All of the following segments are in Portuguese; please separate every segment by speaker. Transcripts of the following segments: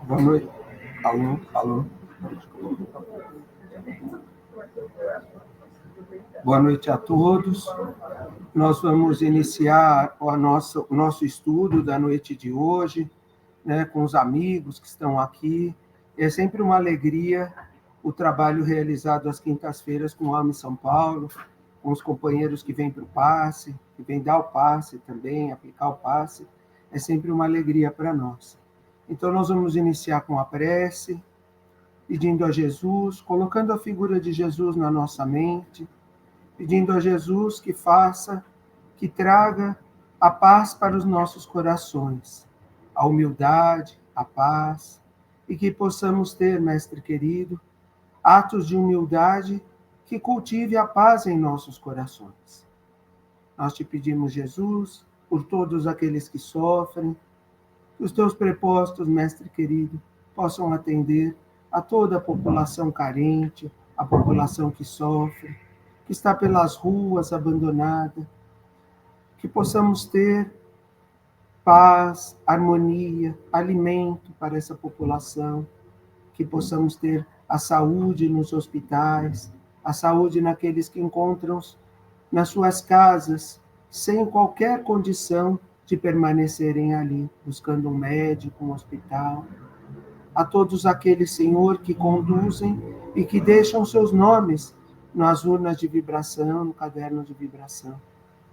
Speaker 1: Boa noite. Alô. Boa noite a todos. Nós vamos iniciar o nosso estudo da noite de hoje, né, com os amigos que estão aqui. É sempre uma alegria o trabalho realizado às quintas-feiras com o AME São Paulo, com os companheiros que vêm para o passe, que vêm dar o passe também, aplicar o passe. É sempre uma alegria para nós. Então, nós vamos iniciar com a prece, pedindo a Jesus, colocando a figura de Jesus na nossa mente, pedindo a Jesus que faça, que traga a paz para os nossos corações, a humildade, a paz, e que possamos ter, Mestre querido, atos de humildade que cultive a paz em nossos corações. Nós te pedimos, Jesus, por todos aqueles que sofrem, que os teus prepostos, Mestre querido, possam atender a toda a população carente, a população que sofre, que está pelas ruas abandonada, que possamos ter paz, harmonia, alimento para essa população, que possamos ter a saúde nos hospitais, a saúde naqueles que encontram-se nas suas casas, sem qualquer condição de permanecerem ali, buscando um médico, um hospital. A todos aqueles, Senhor, que conduzem e que deixam seus nomes nas urnas de vibração, no caderno de vibração.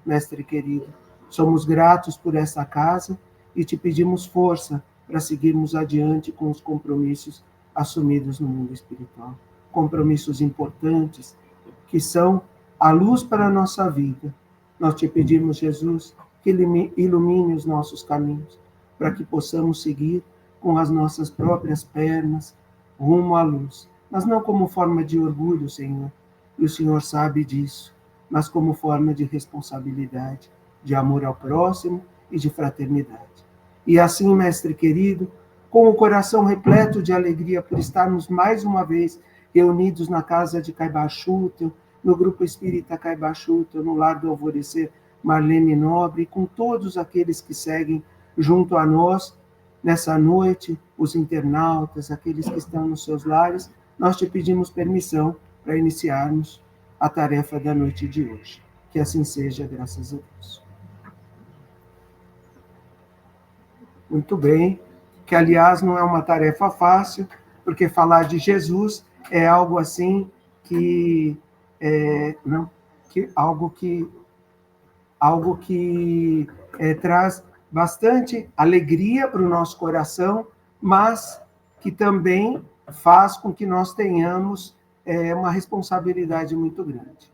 Speaker 1: Mestre querido, somos gratos por essa casa e te pedimos força para seguirmos adiante com os compromissos assumidos no mundo espiritual. Compromissos importantes que são a luz para a nossa vida. Nós te pedimos, Jesus, que ilumine os nossos caminhos, para que possamos seguir com as nossas próprias pernas rumo à luz, mas não como forma de orgulho, Senhor, e o Senhor sabe disso, mas como forma de responsabilidade, de amor ao próximo e de fraternidade. E assim, Mestre querido, com o coração repleto de alegria por estarmos mais uma vez reunidos na casa de Caibachutel, no Grupo Espírita Caibachutel, no Lar do Alvorecer Marlene Nobre, com todos aqueles que seguem junto a nós nessa noite, os internautas, aqueles que estão nos seus lares, nós te pedimos permissão para iniciarmos a tarefa da noite de hoje. Que assim seja, graças a Deus. Muito bem, que aliás não é uma tarefa fácil, porque falar de Jesus é algo assim que traz bastante alegria para o nosso coração, mas que também faz com que nós tenhamos uma responsabilidade muito grande.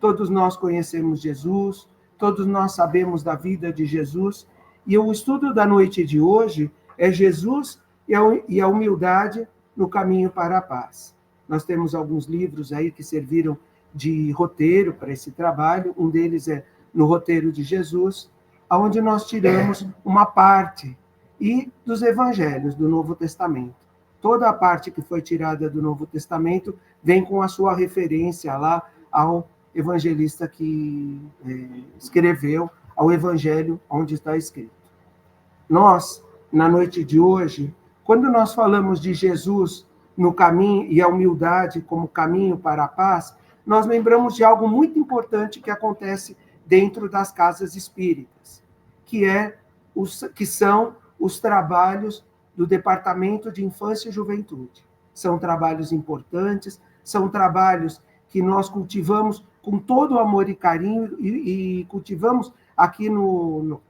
Speaker 1: Todos nós conhecemos Jesus, todos nós sabemos da vida de Jesus, e o estudo da noite de hoje é Jesus e a humildade no caminho para a paz. Nós temos alguns livros aí que serviram de roteiro para esse trabalho, um deles é No Roteiro de Jesus, onde nós tiramos uma parte e dos evangelhos do Novo Testamento. Toda a parte que foi tirada do Novo Testamento vem com a sua referência lá ao evangelista que escreveu, ao evangelho onde está escrito. Nós, na noite de hoje, quando nós falamos de Jesus no caminho e a humildade como caminho para a paz, nós lembramos de algo muito importante que acontece dentro das casas espíritas, que são os trabalhos do Departamento de Infância e Juventude. São trabalhos importantes, são trabalhos que nós cultivamos com todo o amor e carinho e cultivamos aqui no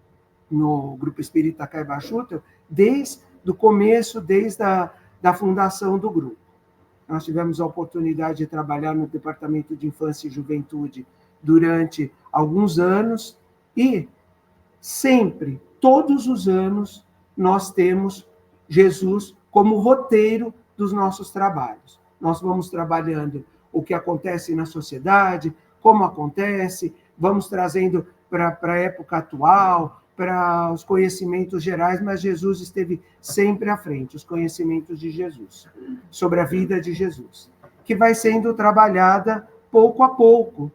Speaker 1: Grupo Espírita Caibachutel desde o começo, desde a fundação do grupo. Nós tivemos a oportunidade de trabalhar no Departamento de Infância e Juventude durante alguns anos e sempre, todos os anos, nós temos Jesus como roteiro dos nossos trabalhos. Nós vamos trabalhando o que acontece na sociedade, como acontece, vamos trazendo para a época atual, para os conhecimentos gerais, mas Jesus esteve sempre à frente, os conhecimentos de Jesus, sobre a vida de Jesus. que vai sendo trabalhada pouco a pouco,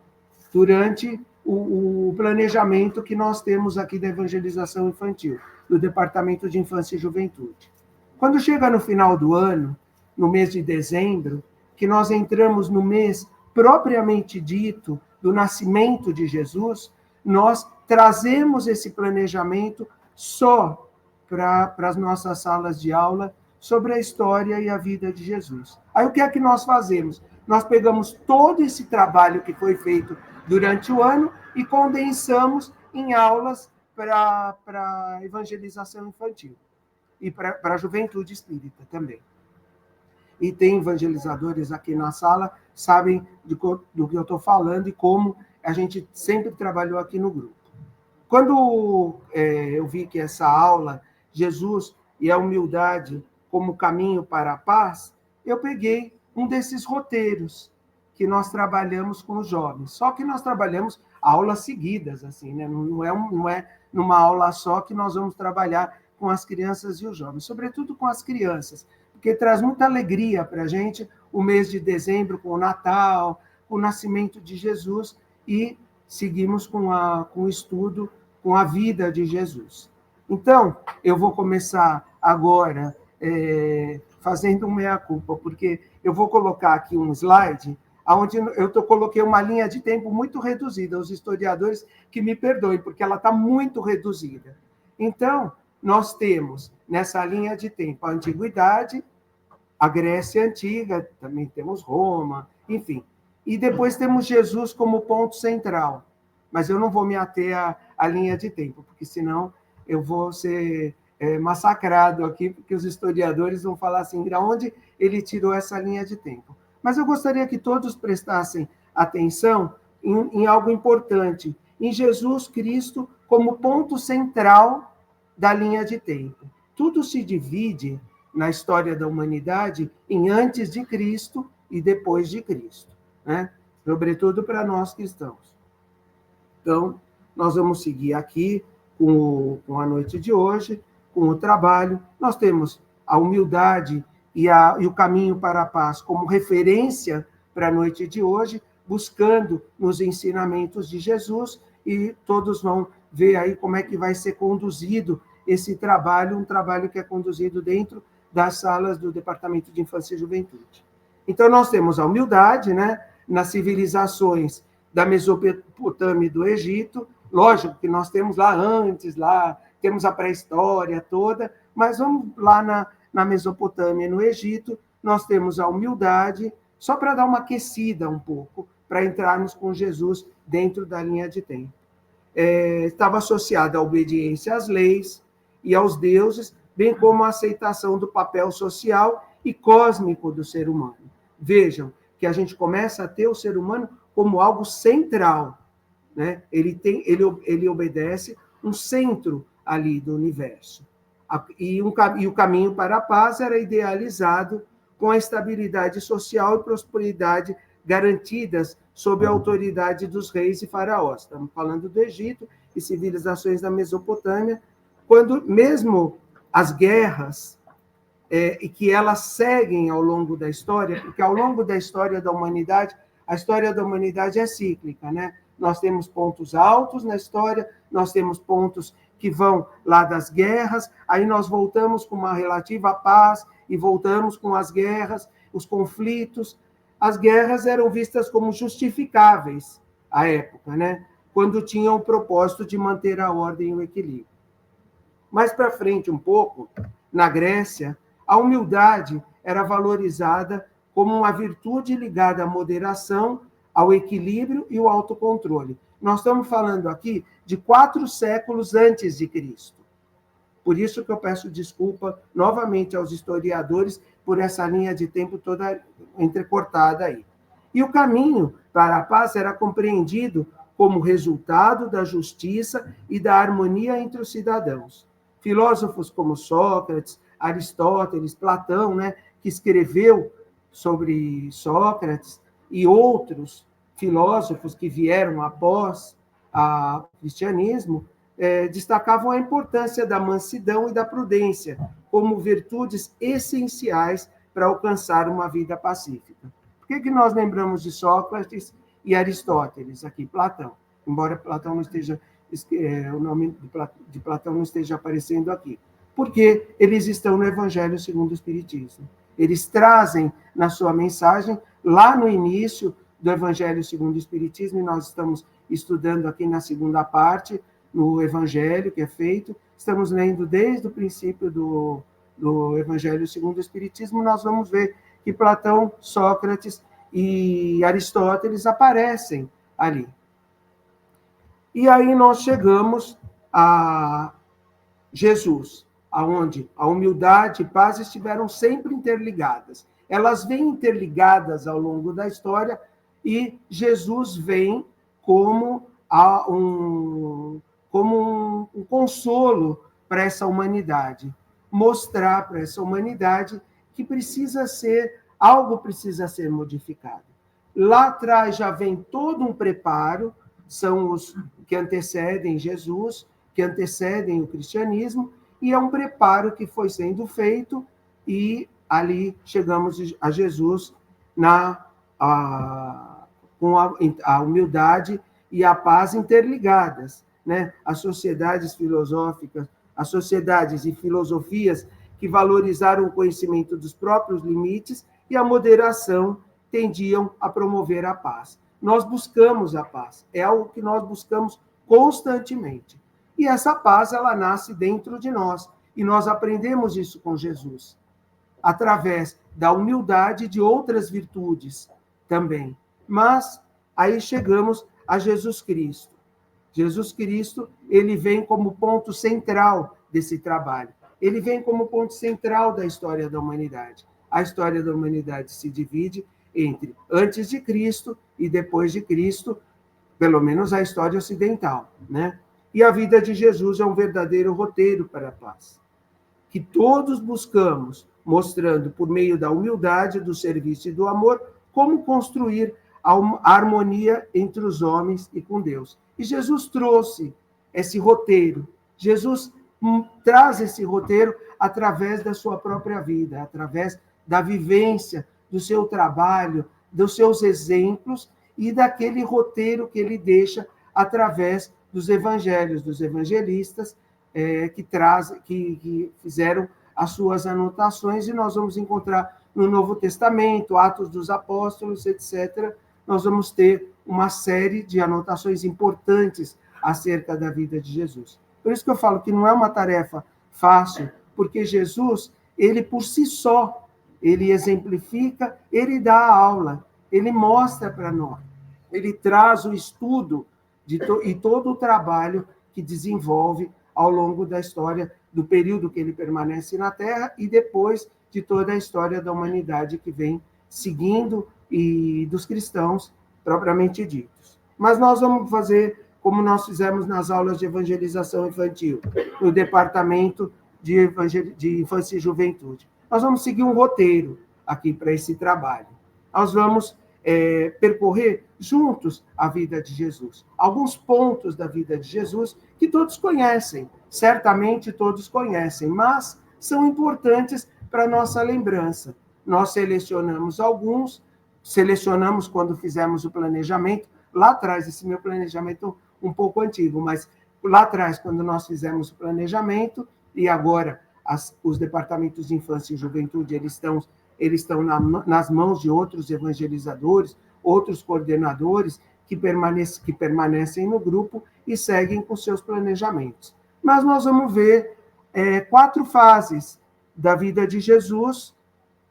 Speaker 1: durante o planejamento que nós temos aqui da evangelização infantil, do Departamento de Infância e Juventude. Quando chega no final do ano, no mês de dezembro, que nós entramos no mês propriamente dito do nascimento de Jesus, nós trazemos esse planejamento só para as nossas salas de aula sobre a história e a vida de Jesus. Aí o que é que nós fazemos? Nós pegamos todo esse trabalho que foi feito durante o ano e condensamos em aulas para evangelização infantil e para a juventude espírita também. E tem evangelizadores aqui na sala, sabem do que eu estou falando e como a gente sempre trabalhou aqui no grupo. Quando eu vi que essa aula, Jesus e a humildade como caminho para a paz, eu peguei um desses roteiros que nós trabalhamos com os jovens. Só que nós trabalhamos aulas seguidas, assim, né? Não é numa aula só que nós vamos trabalhar com as crianças e os jovens, sobretudo com as crianças, porque traz muita alegria para a gente o mês de dezembro, com o Natal, com o nascimento de Jesus, e seguimos com o estudo, com a vida de Jesus. Então, eu vou começar agora fazendo um meia-culpa, porque eu vou colocar aqui um slide onde coloquei uma linha de tempo muito reduzida. Os historiadores que me perdoem, porque ela está muito reduzida. Então, nós temos nessa linha de tempo a Antiguidade, a Grécia Antiga, também temos Roma, enfim. E depois temos Jesus como ponto central. Mas eu não vou me ater à linha de tempo, porque senão eu vou ser massacrado aqui, porque os historiadores vão falar assim, de onde ele tirou essa linha de tempo. Mas eu gostaria que todos prestassem atenção em algo importante, em Jesus Cristo como ponto central da linha de tempo. Tudo se divide na história da humanidade em antes de Cristo e depois de Cristo, né? Sobretudo para nós cristãos. Então, nós vamos seguir aqui com a noite de hoje, com o trabalho. Nós temos a humildade e o caminho para a paz como referência para a noite de hoje, buscando nos ensinamentos de Jesus, e todos vão ver aí como é que vai ser conduzido esse trabalho, um trabalho que é conduzido dentro das salas do Departamento de Infância e Juventude. Então, nós temos a humildade, né, nas civilizações da Mesopotâmia e do Egito. Lógico que nós temos lá antes, temos a pré-história toda, mas vamos lá na Mesopotâmia e no Egito, nós temos a humildade, só para dar uma aquecida um pouco, para entrarmos com Jesus dentro da linha de tempo. Estava associada à obediência às leis e aos deuses, bem como a aceitação do papel social e cósmico do ser humano. Vejam que a gente começa a ter o ser humano como algo central, né? Ele obedece um centro ali do universo. E o caminho para a paz era idealizado com a estabilidade social e prosperidade garantidas sob a autoridade dos reis e faraós. Estamos falando do Egito e civilizações da Mesopotâmia, quando mesmo as guerras, e que elas seguem ao longo da história, porque ao longo da história da humanidade, a história da humanidade é cíclica, né? Nós temos pontos altos na história, nós temos pontos que vão lá das guerras, aí nós voltamos com uma relativa paz e voltamos com as guerras, os conflitos. As guerras eram vistas como justificáveis à época, né? Quando tinham o propósito de manter a ordem e o equilíbrio. Mais para frente um pouco, na Grécia, a humildade era valorizada como uma virtude ligada à moderação, ao equilíbrio e ao autocontrole. Nós estamos falando aqui de 4 séculos antes de Cristo. Por isso que eu peço desculpa novamente aos historiadores por essa linha de tempo toda entrecortada aí. E o caminho para a paz era compreendido como resultado da justiça e da harmonia entre os cidadãos. Filósofos como Sócrates, Aristóteles, Platão, né, que escreveu sobre Sócrates, e outros filósofos que vieram após o cristianismo, destacavam a importância da mansidão e da prudência como virtudes essenciais para alcançar uma vida pacífica. que nós lembramos de Sócrates e Aristóteles aqui? Platão. Embora Platão não esteja, o nome de Platão não esteja aparecendo aqui. Porque eles estão no Evangelho segundo o Espiritismo. Eles trazem na sua mensagem, lá no início do Evangelho segundo o Espiritismo, e nós estamos estudando aqui na segunda parte, no Evangelho que é feito, estamos lendo desde o princípio do Evangelho segundo o Espiritismo, nós vamos ver que Platão, Sócrates e Aristóteles aparecem ali. E aí nós chegamos a Jesus, aonde a humildade e paz estiveram sempre interligadas. Elas vêm interligadas ao longo da história e Jesus vem como um consolo para essa humanidade, mostrar para essa humanidade que algo precisa ser modificado. Lá atrás já vem todo um preparo, são os que antecedem Jesus, que antecedem o cristianismo, e é um preparo que foi sendo feito, e ali chegamos a Jesus com a humildade e a paz interligadas, né? As sociedades filosóficas, as sociedades e filosofias que valorizaram o conhecimento dos próprios limites e a moderação tendiam a promover a paz. Nós buscamos a paz, é algo que nós buscamos constantemente. E essa paz, ela nasce dentro de nós, e nós aprendemos isso com Jesus, através da humildade e de outras virtudes também. Mas aí chegamos a Jesus Cristo. Jesus Cristo, ele vem como ponto central desse trabalho. Ele vem como ponto central da história da humanidade. A história da humanidade se divide entre antes de Cristo e depois de Cristo, pelo menos a história ocidental, né? E a vida de Jesus é um verdadeiro roteiro para a paz, que todos buscamos, mostrando por meio da humildade, do serviço e do amor, como construir a harmonia entre os homens e com Deus. E Jesus trouxe esse roteiro. Jesus traz esse roteiro através da sua própria vida, através da vivência, do seu trabalho, dos seus exemplos e daquele roteiro que ele deixa através dos evangelhos, dos evangelistas que fizeram as suas anotações, e nós vamos encontrar no Novo Testamento, Atos dos Apóstolos, etc. Nós vamos ter uma série de anotações importantes acerca da vida de Jesus. Por isso que eu falo que não é uma tarefa fácil, porque Jesus, ele por si só, ele exemplifica, ele dá a aula, ele mostra para nós, ele traz o estudo e todo o trabalho que desenvolve ao longo da história, do período que ele permanece na Terra e depois de toda a história da humanidade que vem seguindo e dos cristãos propriamente ditos. Mas nós vamos fazer como nós fizemos nas aulas de evangelização infantil, no departamento de infância e juventude. Nós vamos seguir um roteiro aqui para esse trabalho. Nós vamos percorrer juntos a vida de Jesus. Alguns pontos da vida de Jesus que todos conhecem, certamente todos conhecem, mas são importantes para a nossa lembrança. Nós selecionamos alguns, selecionamos quando fizemos o planejamento, lá atrás, esse meu planejamento um pouco antigo, mas lá atrás, quando nós fizemos o planejamento, e agora os departamentos de infância e juventude, eles estão nas mãos de outros evangelizadores, outros coordenadores que permanecem no grupo e seguem com seus planejamentos. Mas nós vamos ver 4 fases da vida de Jesus,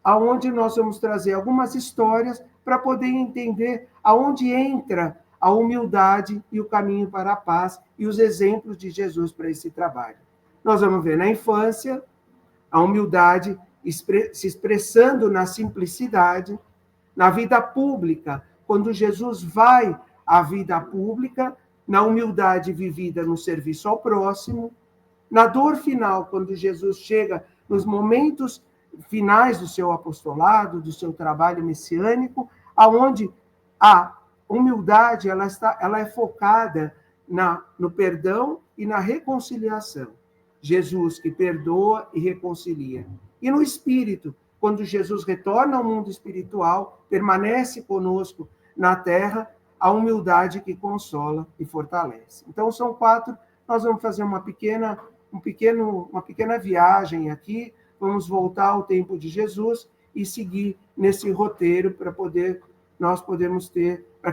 Speaker 1: aonde nós vamos trazer algumas histórias para poder entender aonde entra a humildade e o caminho para a paz e os exemplos de Jesus para esse trabalho. Nós vamos ver na infância a humildade se expressando na simplicidade, na vida pública, quando Jesus vai à vida pública, na humildade vivida no serviço ao próximo, na dor final, quando Jesus chega nos momentos finais do seu apostolado, do seu trabalho messiânico, aonde a humildade ela é focada no perdão e na reconciliação. Jesus que perdoa e reconcilia. E no Espírito, quando Jesus retorna ao mundo espiritual, permanece conosco na terra, a humildade que consola e fortalece. Então, são 4, nós vamos fazer uma pequena viagem aqui, vamos voltar ao tempo de Jesus e seguir nesse roteiro para que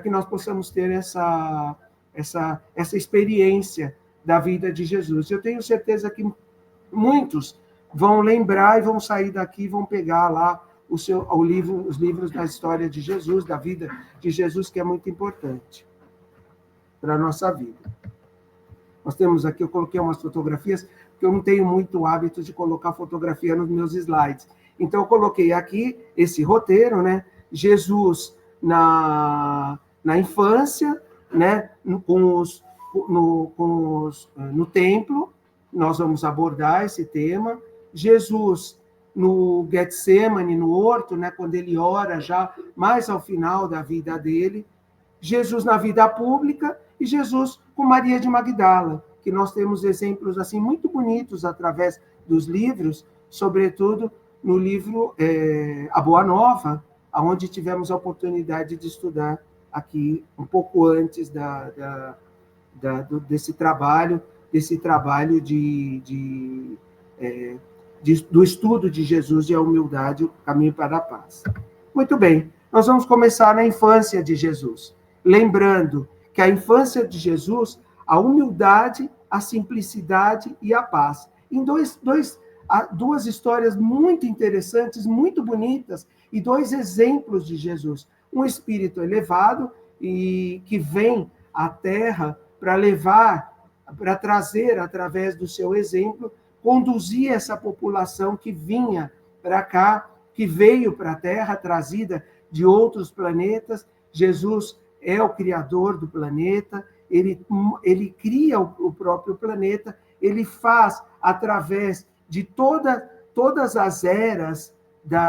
Speaker 1: nós possamos ter essa experiência da vida de Jesus. Eu tenho certeza que muitos vão lembrar e vão sair daqui e vão pegar lá os livros da história de Jesus, da vida de Jesus, que é muito importante para a nossa vida. Nós temos aqui, eu coloquei umas fotografias, porque eu não tenho muito hábito de colocar fotografia nos meus slides. Então, eu coloquei aqui esse roteiro, né? Jesus na infância, né? No templo, nós vamos abordar esse tema. Jesus no Getsemane, no horto, né? Quando ele ora já mais ao final da vida dele. Jesus na vida pública e Jesus com Maria de Magdala, que nós temos exemplos assim muito bonitos através dos livros, sobretudo no livro A Boa Nova, onde tivemos a oportunidade de estudar aqui um pouco antes desse trabalho do estudo de Jesus e a humildade, o caminho para a paz. Muito bem, nós vamos começar na infância de Jesus. Lembrando que a infância de Jesus, a humildade, a simplicidade e a paz. Em duas histórias muito interessantes, muito bonitas, e 2 exemplos de Jesus. Um espírito elevado e que vem à Terra para trazer, através do seu exemplo, conduzir essa população que vinha para cá, que veio para a Terra, trazida de outros planetas. Jesus é o criador do planeta, ele cria o próprio planeta, ele faz através de todas as eras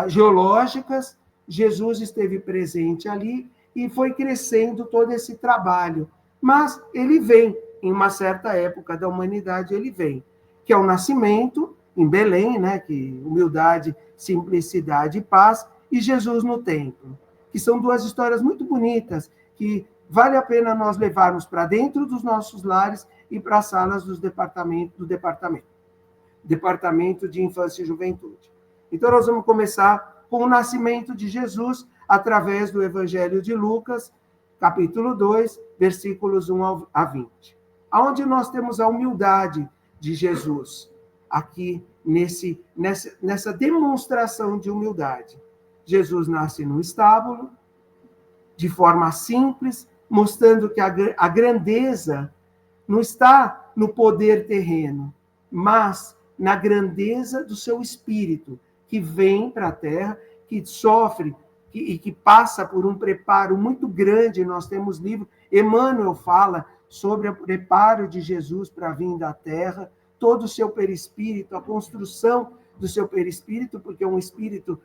Speaker 1: geológicas. Jesus esteve presente ali e foi crescendo todo esse trabalho. Mas ele vem, em uma certa época da humanidade, ele vem, que é o nascimento em Belém, né, que humildade, simplicidade e paz, e Jesus no templo, que são 2 histórias muito bonitas, que vale a pena nós levarmos para dentro dos nossos lares e para as salas do Departamento de Infância e Juventude. Então, nós vamos começar com o nascimento de Jesus, através do Evangelho de Lucas, capítulo 2, versículos 1 a 20. Onde nós temos a humildade de Jesus, aqui nessa demonstração de humildade. Jesus nasce no estábulo, de forma simples, mostrando que a grandeza não está no poder terreno, mas na grandeza do seu espírito, que vem para a terra, que sofre e que passa por um preparo muito grande. Nós temos livro, Emmanuel fala sobre o preparo de Jesus para vir da terra, todo o seu perispírito, a construção do seu perispírito, porque é um espírito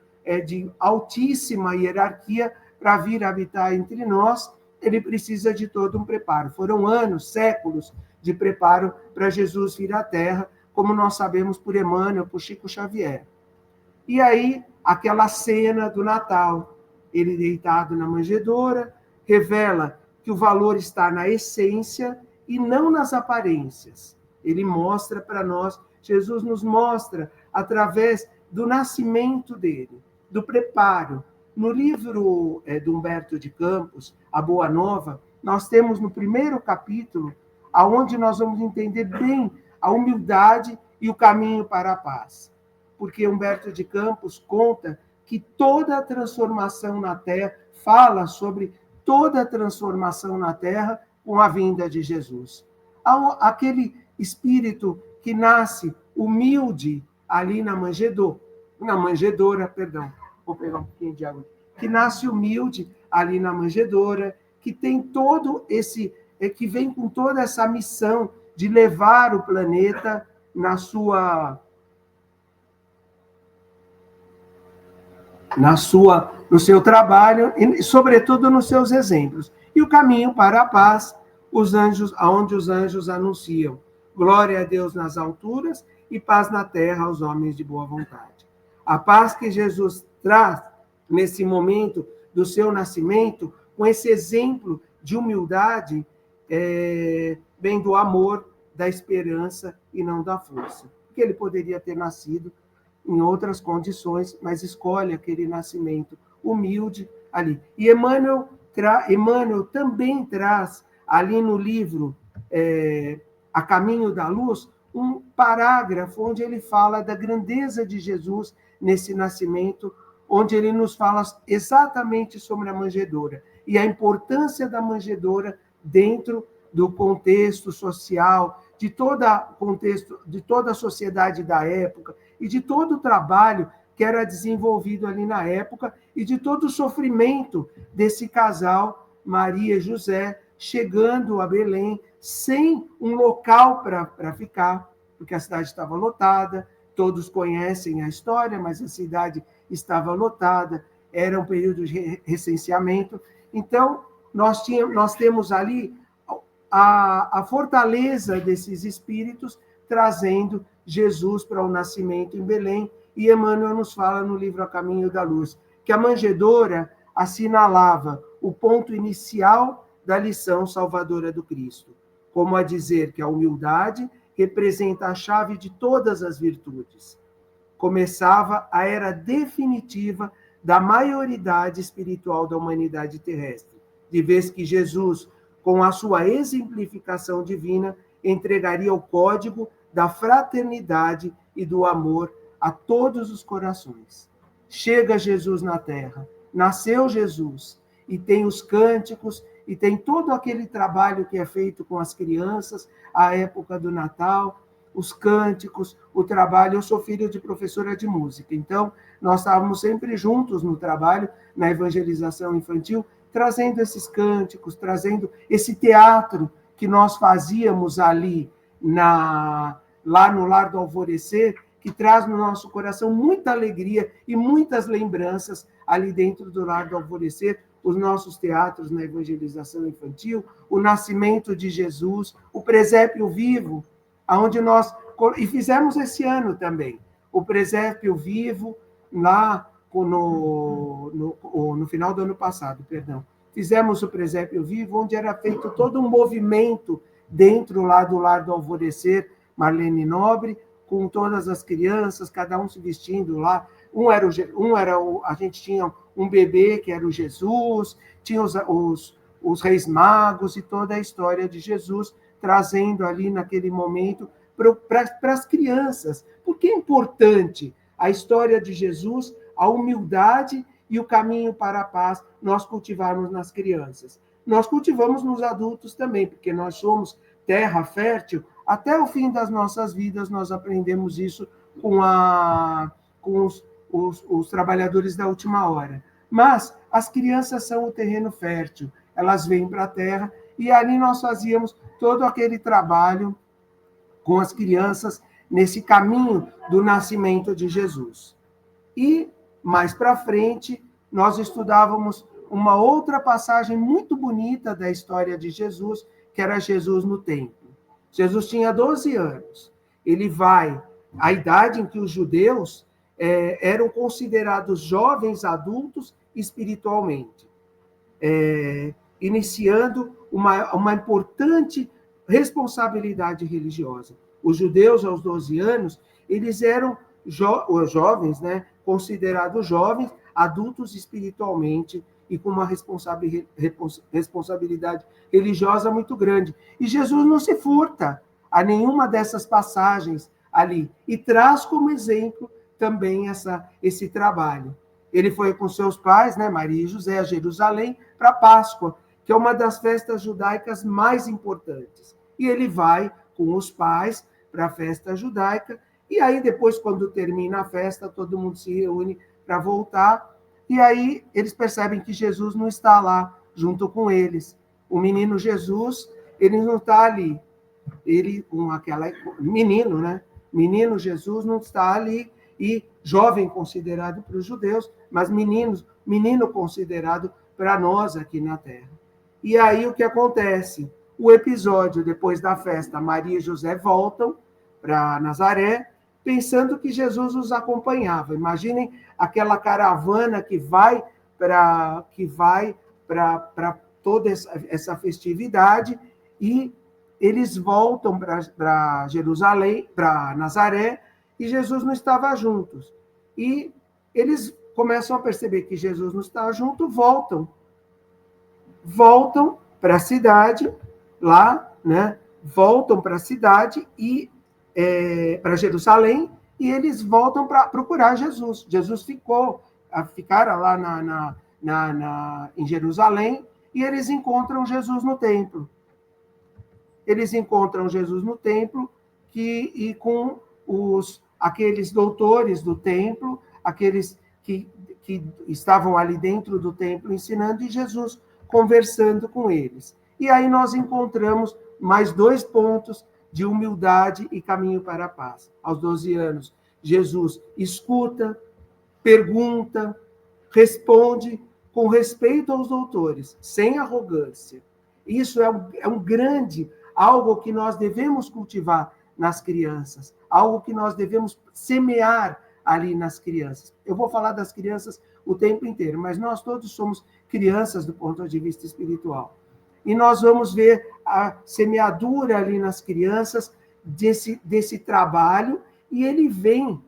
Speaker 1: de altíssima hierarquia, para vir habitar entre nós, ele precisa de todo um preparo. Foram anos, séculos de preparo para Jesus vir à Terra, como nós sabemos por Emmanuel, por Chico Xavier. E aí, aquela cena do Natal, ele deitado na manjedoura, revela que o valor está na essência e não nas aparências. Ele mostra para nós, Jesus nos mostra, através do nascimento dele, do preparo. No livro de Humberto de Campos, A Boa Nova, nós temos no primeiro capítulo, aonde nós vamos entender bem a humildade e o caminho para a paz. Porque Humberto de Campos conta que toda a transformação na Terra, fala sobre toda a transformação na Terra com a vinda de Jesus. Aquele espírito que nasce humilde ali na manjedoura, vou pegar um pouquinho de água, que nasce humilde ali na manjedoura, que tem todo esse, que vem com toda essa missão de levar o planeta no seu trabalho e, sobretudo, nos seus exemplos. E o caminho para a paz, aonde os anjos anunciam glória a Deus nas alturas e paz na terra aos homens de boa vontade. A paz que Jesus traz nesse momento do seu nascimento, com esse exemplo de humildade, vem do amor, da esperança e não da força. Porque ele poderia ter nascido em outras condições, mas escolhe aquele nascimento humilde ali. E Emmanuel também traz ali no livro A Caminho da Luz um parágrafo onde ele fala da grandeza de Jesus nesse nascimento, onde ele nos fala exatamente sobre a manjedoura e a importância da manjedoura dentro do contexto social, de toda a sociedade da época e de todo o trabalho que era desenvolvido ali na época e de todo o sofrimento desse casal, Maria e José, chegando a Belém sem um local para ficar, porque a cidade estava lotada, todos conhecem a história, mas a cidade estava lotada, era um período de recenseamento. Então, nós temos ali a fortaleza desses espíritos trazendo Jesus para o nascimento em Belém, e Emmanuel nos fala no livro A Caminho da Luz, que a manjedoura assinalava o ponto inicial da lição salvadora do Cristo, como a dizer que a humildade representa a chave de todas as virtudes. Começava a era definitiva da maioridade espiritual da humanidade terrestre, de vez que Jesus, com a sua exemplificação divina, entregaria o código da fraternidade e do amor a todos os corações. Chega Jesus na terra, nasceu Jesus, e tem os cânticos, e tem todo aquele trabalho que é feito com as crianças, a época do Natal, os cânticos, o trabalho. Eu sou filho de professora de música, então nós estávamos sempre juntos no trabalho, na evangelização infantil, trazendo esses cânticos, trazendo esse teatro que nós fazíamos ali, lá no Lar do Alvorecer, que traz no nosso coração muita alegria e muitas lembranças ali dentro do Lar do Alvorecer, os nossos teatros na evangelização infantil, o nascimento de Jesus, o presépio vivo, aonde nós... E fizemos esse ano também, o presépio vivo, lá no final do ano passado, perdão. Fizemos o presépio vivo, onde era feito todo um movimento dentro lá do Lar do Alvorecer, Marlene Nobre, com todas as crianças, cada um se vestindo lá. A gente tinha um bebê que era o Jesus, tinha os reis magos e toda a história de Jesus, trazendo ali naquele momento para as crianças. Porque é importante a história de Jesus, a humildade e o caminho para a paz nós cultivarmos nas crianças. Nós cultivamos nos adultos também, porque nós somos terra fértil. Até o fim das nossas vidas, nós aprendemos isso com os trabalhadores da última hora. Mas as crianças são o terreno fértil, elas vêm para a terra, e ali nós fazíamos todo aquele trabalho com as crianças nesse caminho do nascimento de Jesus. E, mais para frente, nós estudávamos uma outra passagem muito bonita da história de Jesus, que era Jesus no templo. Jesus tinha 12 anos. Ele vai, a idade em que os judeus eram considerados jovens adultos espiritualmente, iniciando uma importante responsabilidade religiosa. Os judeus, aos 12 anos, eles eram jovens, né, considerados jovens, adultos espiritualmente e com uma responsabilidade religiosa muito grande. E Jesus não se furta a nenhuma dessas passagens ali e traz como exemplo também esse trabalho. Ele foi com seus pais, né, Maria e José, a Jerusalém, para a Páscoa, que é uma das festas judaicas mais importantes. E ele vai com os pais para a festa judaica, e aí depois, quando termina a festa, todo mundo se reúne para voltar, e aí eles percebem que Jesus não está lá junto com eles. O menino Jesus, ele não está ali. Menino, né? Menino Jesus não está ali, e jovem considerado para os judeus, mas menino considerado para nós aqui na Terra. E aí o que acontece? O episódio, depois da festa, Maria e José voltam para Nazaré, pensando que Jesus os acompanhava. Imaginem aquela caravana que vai para toda essa festividade, e eles voltam para Jerusalém, para Nazaré, e Jesus não estava juntos. E eles começam a perceber que Jesus não está junto, voltam para a cidade, lá, né? Voltam para a cidade e para Jerusalém, e eles voltam para procurar Jesus. Jesus ficaram lá em Jerusalém, e eles encontram Jesus no templo. Eles encontram Jesus no templo e com aqueles doutores do templo, aqueles que estavam ali dentro do templo ensinando, e Jesus conversando com eles. E aí nós encontramos mais 2 pontos de humildade e caminho para a paz. Aos 12 anos, Jesus escuta, pergunta, responde com respeito aos doutores, sem arrogância. Isso é um grande, algo que nós devemos cultivar nas crianças, algo que nós devemos semear ali nas crianças. Eu vou falar das crianças o tempo inteiro, mas nós todos somos crianças do ponto de vista espiritual. E nós vamos ver a semeadura ali nas crianças desse trabalho, e ele vem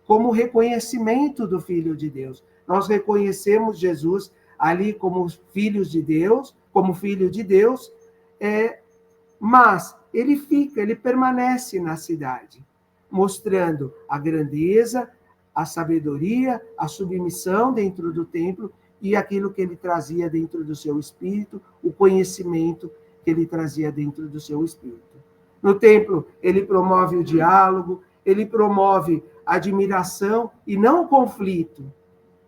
Speaker 1: como reconhecimento do Filho de Deus. Nós reconhecemos Jesus ali como filhos de Deus, como filho de Deus, mas ele permanece na cidade, mostrando a grandeza, a sabedoria, a submissão dentro do templo e aquilo que ele trazia dentro do seu espírito, o conhecimento que ele trazia dentro do seu espírito. No templo, ele promove o diálogo, ele promove a admiração e não o conflito.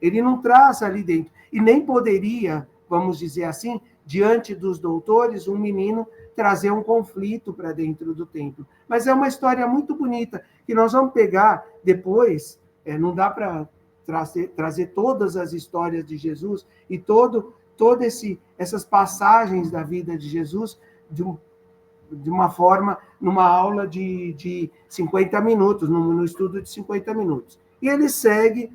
Speaker 1: Ele não traz ali dentro. E nem poderia, vamos dizer assim, diante dos doutores, um menino trazer um conflito para dentro do templo. Mas é uma história muito bonita, que nós vamos pegar depois. Não dá para trazer todas as histórias de Jesus e essas passagens da vida de Jesus de uma forma, numa aula de 50 minutos, no estudo de 50 minutos. E ele segue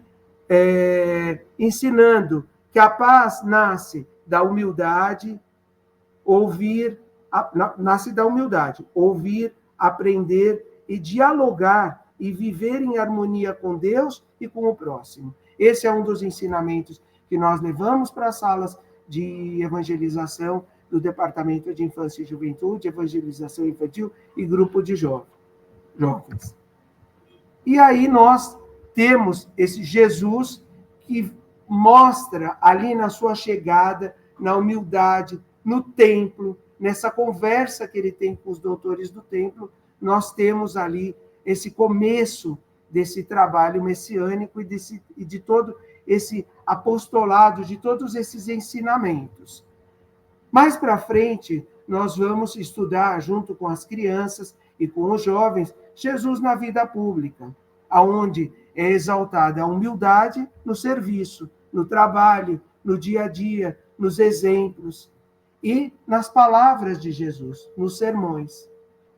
Speaker 1: ensinando que a paz nasce da humildade, nasce da humildade, ouvir, aprender e dialogar e viver em harmonia com Deus e com o próximo. Esse é um dos ensinamentos que nós levamos para as salas de evangelização do Departamento de Infância e Juventude, Evangelização Infantil e Grupo de Jovens. E aí nós temos esse Jesus que mostra ali na sua chegada, na humildade, no templo, nessa conversa que ele tem com os doutores do templo, nós temos ali esse começo desse trabalho messiânico e de todo esse apostolado, de todos esses ensinamentos. Mais para frente, nós vamos estudar, junto com as crianças e com os jovens, Jesus na vida pública, onde é exaltada a humildade no serviço, no trabalho, no dia a dia, nos exemplos e nas palavras de Jesus, nos sermões,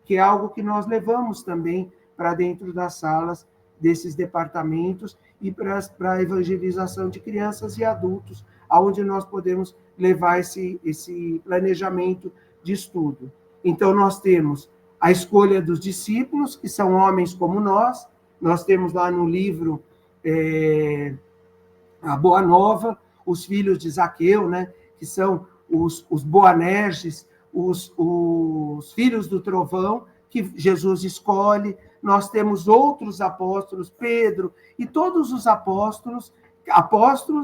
Speaker 1: que é algo que nós levamos também para dentro das salas desses departamentos e para a evangelização de crianças e adultos, aonde nós podemos levar esse planejamento de estudo. Então, nós temos a escolha dos discípulos, que são homens como nós temos lá no livro a Boa Nova, os filhos de Zaqueu, né, que são os Boanerges, os filhos do trovão, que Jesus escolhe. Nós temos outros apóstolos, Pedro, e todos os apóstolos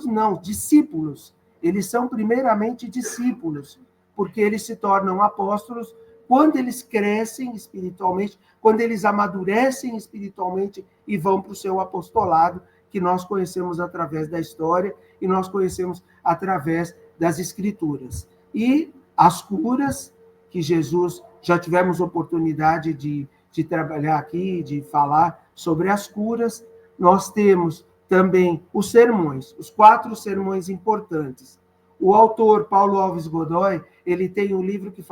Speaker 1: não, discípulos. Eles são primeiramente discípulos, porque eles se tornam apóstolos quando eles crescem espiritualmente, quando eles amadurecem espiritualmente e vão para o seu apostolado, que nós conhecemos através da história e nós conhecemos através das Escrituras. E as curas, que Jesus, já tivemos oportunidade de trabalhar aqui, de falar sobre as curas. Nós temos também os sermões, os 4 sermões importantes. O autor, Paulo Alves Godoy, ele tem um livro que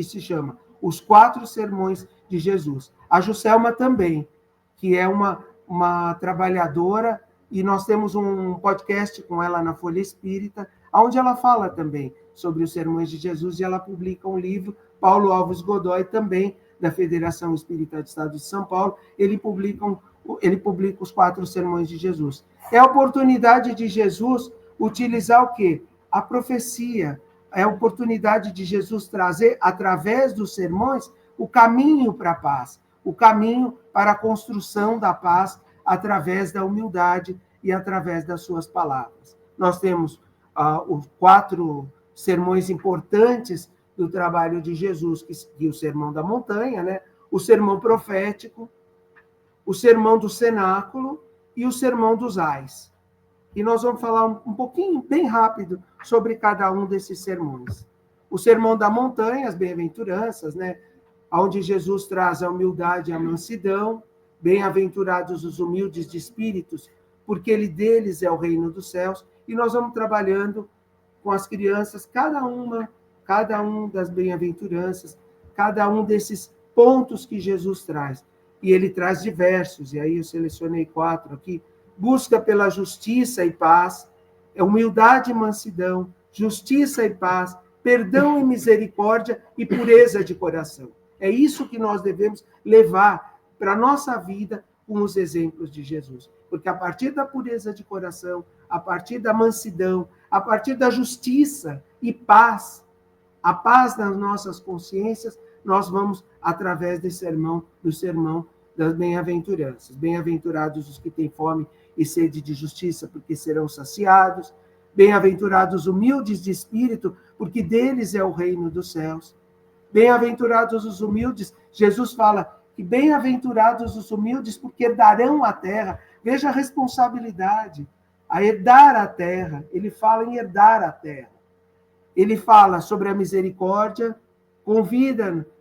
Speaker 1: se chama Os 4 Sermões de Jesus. A Juscelma também, que é uma trabalhadora, e nós temos um podcast com ela na Folha Espírita, onde ela fala também sobre os sermões de Jesus, e ela publica um livro, Paulo Alves Godoy, também da Federação Espírita do Estado de São Paulo, ele publica os 4 sermões de Jesus. É a oportunidade de Jesus utilizar o quê? A profecia. É a oportunidade de Jesus trazer, através dos sermões, o caminho para a paz, o caminho para a construção da paz, através da humildade e através das suas palavras. Nós temos os 4 sermões importantes do trabalho de Jesus, que é o Sermão da Montanha, né? O Sermão Profético, o Sermão do Cenáculo e o Sermão dos Ais. E nós vamos falar um pouquinho, bem rápido, sobre cada um desses sermões. O Sermão da Montanha, as bem-aventuranças, né? Onde Jesus traz a humildade e a mansidão. Bem-aventurados os humildes de espíritos, porque deles é o reino dos céus. E nós vamos trabalhando com as crianças, cada um das bem-aventuranças, cada um desses pontos que Jesus traz. E ele traz diversos, e aí eu selecionei 4 aqui. Busca pela justiça e paz, humildade e mansidão, justiça e paz, perdão e misericórdia e pureza de coração. É isso que nós devemos levar para a nossa vida com os exemplos de Jesus. Porque a partir da pureza de coração, a partir da mansidão, a partir da justiça e paz, a paz nas nossas consciências, nós vamos através do sermão das bem-aventuranças. Bem-aventurados os que têm fome e sede de justiça, porque serão saciados. Bem-aventurados os humildes de espírito, porque deles é o reino dos céus. Bem-aventurados os humildes, Jesus fala que bem-aventurados os humildes, porque herdarão a terra. Veja a responsabilidade, a herdar a terra. Ele fala em herdar a terra. Ele fala sobre a misericórdia,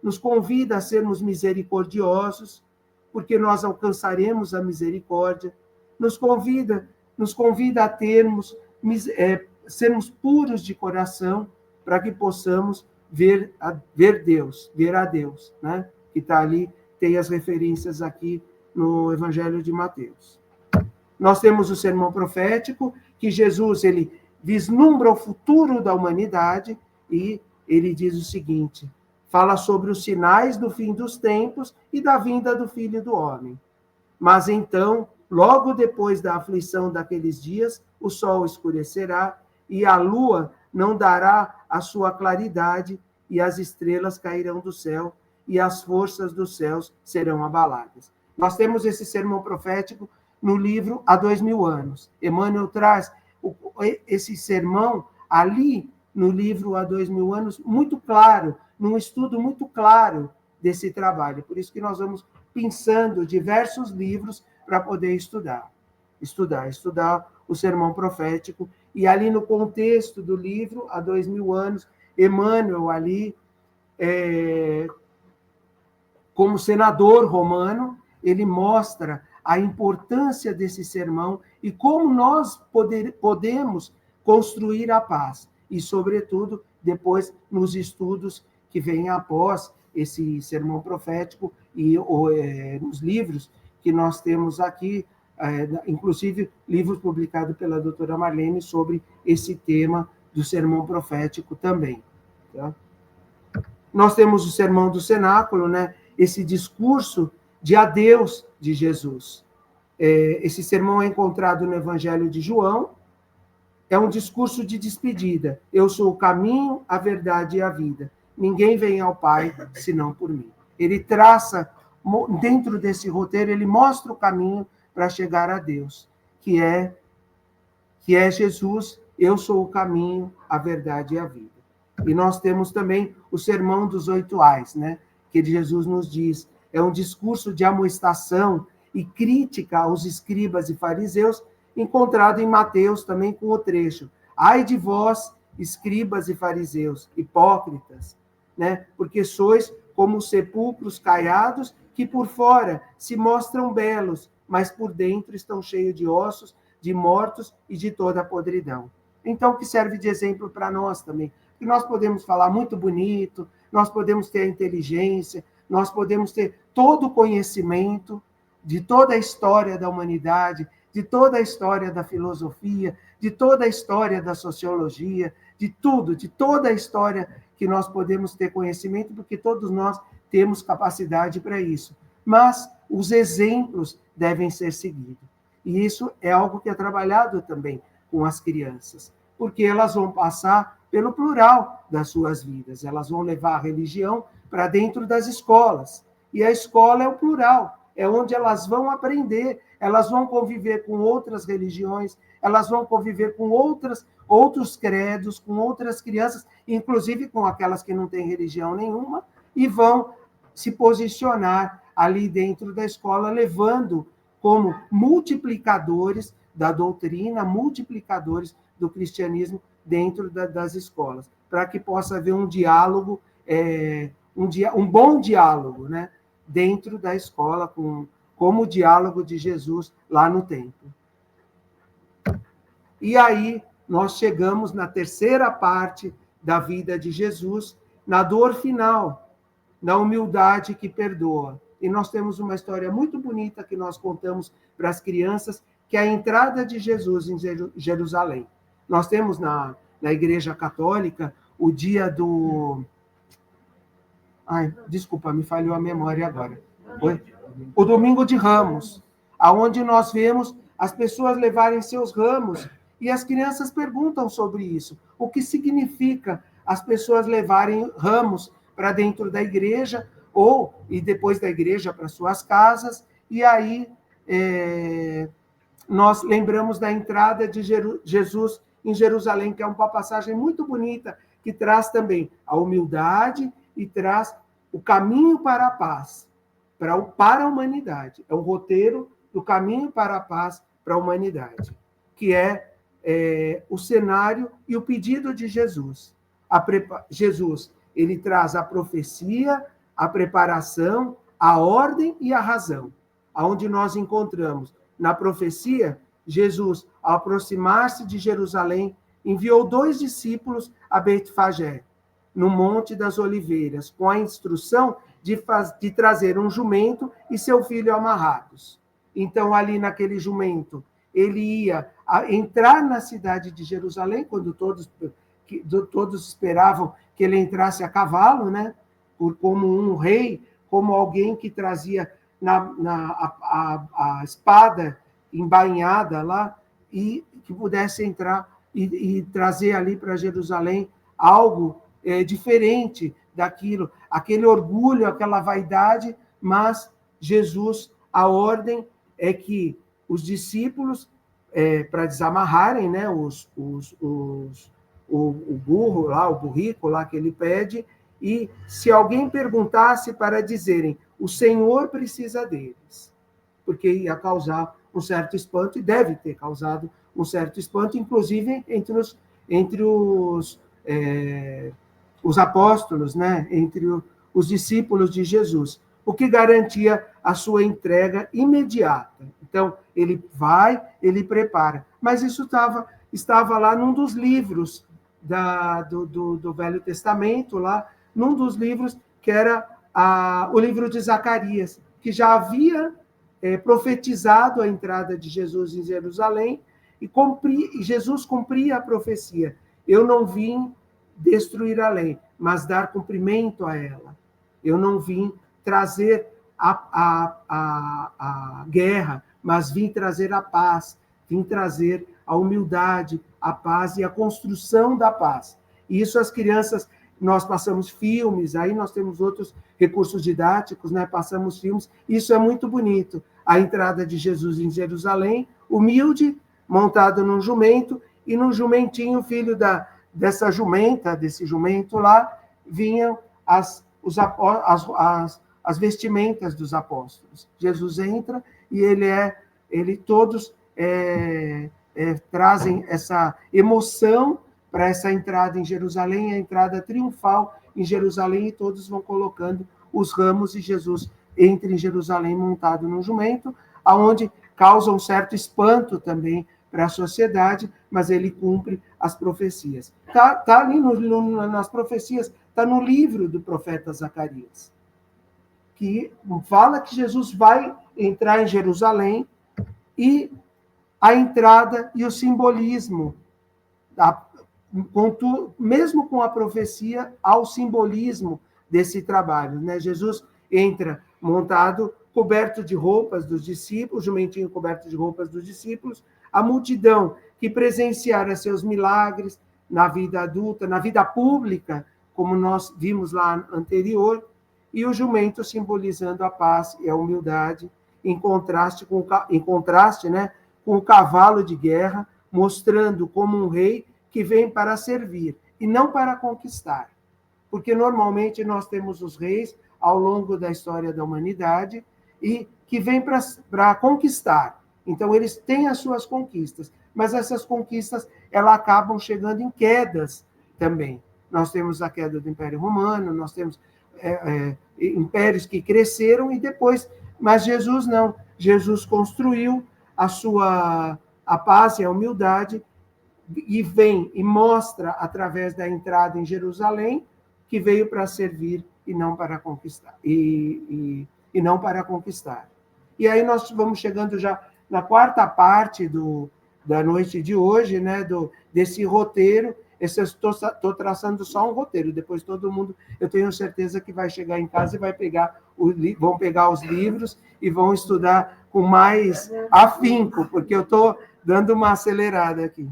Speaker 1: nos convida a sermos misericordiosos, porque nós alcançaremos a misericórdia. Nos convida a sermos puros de coração, para que possamos ver a Deus, né? Que está ali, tem as referências aqui no Evangelho de Mateus. Nós temos o sermão profético, que Jesus ele vislumbra o futuro da humanidade, e ele diz o seguinte, fala sobre os sinais do fim dos tempos e da vinda do Filho do Homem. Mas então, logo depois da aflição daqueles dias, o sol escurecerá e a lua não dará a sua claridade, e as estrelas cairão do céu, e as forças dos céus serão abaladas. Nós temos esse sermão profético no livro Há 2000 anos. Emmanuel traz esse sermão ali no livro Há 2000 anos, muito claro, num estudo muito claro desse trabalho. Por isso que nós vamos pensando diversos livros para poder estudar o sermão profético. E ali no contexto do livro, há 2000 anos, Emmanuel ali, como senador romano, ele mostra a importância desse sermão e como nós podemos construir a paz. E, sobretudo, depois, nos estudos que vêm após esse sermão profético e nos livros que nós temos aqui, inclusive livros publicados pela doutora Marlene sobre esse tema do sermão profético também. Tá? Nós temos o sermão do cenáculo, né? Esse discurso de adeus de Jesus. Esse sermão é encontrado no Evangelho de João, é um discurso de despedida. Eu sou o caminho, a verdade e a vida. Ninguém vem ao Pai senão por mim. Ele traça, dentro desse roteiro, ele mostra o caminho para chegar a Deus, que é Jesus. Eu sou o caminho, a verdade e a vida. E nós temos também o sermão dos 8 ais, né? Que Jesus nos diz, é um discurso de amoestação e crítica aos escribas e fariseus, encontrado em Mateus também com o trecho. Ai de vós, escribas e fariseus, hipócritas, né? Porque sois como sepulcros caiados, que por fora se mostram belos, mas por dentro estão cheios de ossos, de mortos e de toda a podridão. Então, que serve de exemplo para nós também. Que nós podemos falar muito bonito, nós podemos ter a inteligência, nós podemos ter todo o conhecimento de toda a história da humanidade, de toda a história da filosofia, de toda a história da sociologia, de tudo, de toda a história que nós podemos ter conhecimento, porque todos nós temos capacidade para isso. Mas os exemplos devem ser seguidos. E isso é algo que é trabalhado também com as crianças, porque elas vão passar pelo plural das suas vidas, elas vão levar a religião para dentro das escolas, e a escola é o plural, é onde elas vão aprender, elas vão conviver com outras religiões, elas vão conviver com outros credos, com outras crianças, inclusive com aquelas que não têm religião nenhuma, e vão se posicionar ali dentro da escola, levando como multiplicadores da doutrina, multiplicadores do cristianismo dentro das escolas, para que possa haver um diálogo, um bom diálogo, né, dentro da escola, como o diálogo de Jesus lá no templo. E aí nós chegamos na terceira parte da vida de Jesus, na dor final, na humildade que perdoa. E nós temos uma história muito bonita que nós contamos para as crianças, que é a entrada de Jesus em Jerusalém. Nós temos na Igreja Católica o dia do... Ai, desculpa, me falhou a memória agora. Oi? O Domingo de Ramos, aonde nós vemos as pessoas levarem seus ramos, e as crianças perguntam sobre isso. O que significa as pessoas levarem ramos para dentro da igreja, e depois da igreja para suas casas, e aí nós lembramos da entrada de Jesus em Jerusalém, que é uma passagem muito bonita, que traz também a humildade e traz o caminho para a paz, para a humanidade. É o roteiro do caminho para a paz para a humanidade, que é o cenário e o pedido de Jesus. Jesus, ele traz a profecia, a preparação, a ordem e a razão. Aonde nós encontramos na profecia, Jesus, ao aproximar-se de Jerusalém, enviou 2 discípulos a Betfagé, no Monte das Oliveiras, com a instrução de trazer um jumento e seu filho amarrados. Então, ali naquele jumento, ele ia entrar na cidade de Jerusalém, quando todos esperavam que ele entrasse a cavalo, né? Como um rei, como alguém que trazia a espada embainhada lá, e que pudesse entrar e trazer ali para Jerusalém algo diferente daquilo, aquele orgulho, aquela vaidade, mas Jesus, a ordem é que os discípulos, para desamarrarem, né, o burro lá, o burrico lá que ele pede, e se alguém perguntasse, para dizerem, o Senhor precisa deles, porque ia causar um certo espanto, e deve ter causado um certo espanto, inclusive entre os apóstolos, né? Entre os discípulos de Jesus, o que garantia a sua entrega imediata. Então, ele vai, ele prepara. Mas isso estava lá num dos livros do Velho Testamento, lá, num dos livros que era o livro de Zacarias, que já havia profetizado a entrada de Jesus em Jerusalém, e Jesus cumpria a profecia. Eu não vim destruir a lei, mas dar cumprimento a ela. Eu não vim trazer a guerra, mas vim trazer a paz, vim trazer a humildade, a paz e a construção da paz. E isso as crianças, nós passamos filmes, aí nós temos outros recursos didáticos, né? Passamos filmes, isso é muito bonito. A entrada de Jesus em Jerusalém, humilde, montado num jumento, e no jumentinho, filho dessa jumenta, desse jumento lá, vinham as vestimentas dos apóstolos. Jesus entra e todos trazem essa emoção para essa entrada em Jerusalém, a entrada triunfal em Jerusalém, e todos vão colocando os ramos, e Jesus entra em Jerusalém montado num jumento, aonde causa um certo espanto também para a sociedade, mas ele cumpre as profecias. Tá ali nas profecias, está no livro do profeta Zacarias. que fala que Jesus vai entrar em Jerusalém, e a entrada e o simbolismo, mesmo com a profecia, ao simbolismo desse trabalho, né? Jesus entra montado, coberto de roupas dos discípulos, jumentinho coberto de roupas dos discípulos, a multidão que presenciara seus milagres na vida adulta, na vida pública, como nós vimos lá anterior, e o jumento simbolizando a paz e a humildade, em contraste, né, com o cavalo de guerra, mostrando como um rei que vem para servir e não para conquistar. Porque normalmente nós temos os reis ao longo da história da humanidade e que vêm para conquistar. Então eles têm as suas conquistas, mas essas conquistas elas acabam chegando em quedas também. Nós temos a queda do Império Romano, nós temos impérios que cresceram e depois, mas Jesus não. Jesus construiu a paz e a humildade e vem e mostra através da entrada em Jerusalém que veio para servir e não para conquistar. E não para conquistar. E aí nós vamos chegando já na quarta parte da noite de hoje, né, desse roteiro. Estou traçando só um roteiro, depois todo mundo, eu tenho certeza que vai chegar em casa e vão pegar os livros e vão estudar com mais afinco, porque eu estou dando uma acelerada aqui.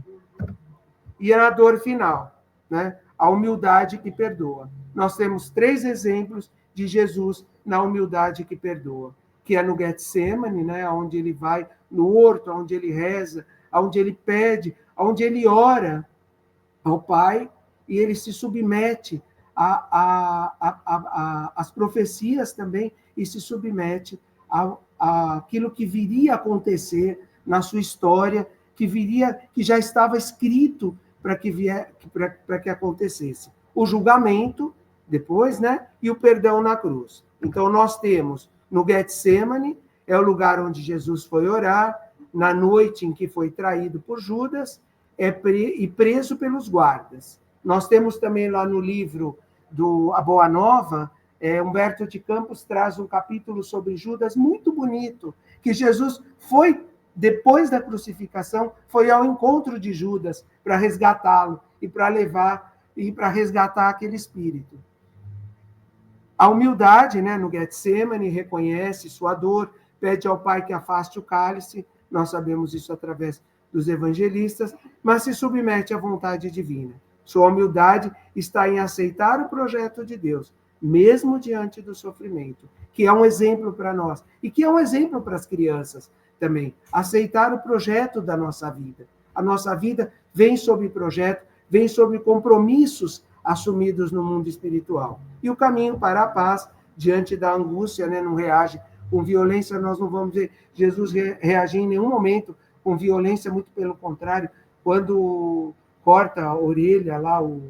Speaker 1: E a dor final, né? A humildade que perdoa. Nós temos 3 exemplos de Jesus na humildade que perdoa, que é no Getsemane, né? Onde ele vai, no horto, onde ele reza, onde ele pede, onde ele ora ao Pai, e ele se submete às profecias também, e se submete àquilo que viria a acontecer na sua história, que já estava escrito para que acontecesse. O julgamento, depois, né? E o perdão na cruz. Então, nós temos no Getsemane, é o lugar onde Jesus foi orar, na noite em que foi traído por Judas, e preso pelos guardas. Nós temos também lá no livro A Boa Nova, Humberto de Campos traz um capítulo sobre Judas muito bonito, que Jesus foi, depois da crucificação, foi ao encontro de Judas para resgatá-lo e para resgatar aquele espírito. A humildade, né, no Getsemane, reconhece sua dor, pede ao Pai que afaste o cálice, nós sabemos isso através dos evangelistas, mas se submete à vontade divina. Sua humildade está em aceitar o projeto de Deus, mesmo diante do sofrimento, que é um exemplo para nós, e que é um exemplo para as crianças também. Aceitar o projeto da nossa vida. A nossa vida vem sob projeto, vem sob compromissos assumidos no mundo espiritual. E o caminho para a paz, diante da angústia, né, não reage com violência, nós não vamos ver Jesus reagir em nenhum momento com violência, muito pelo contrário, quando corta a orelha lá, o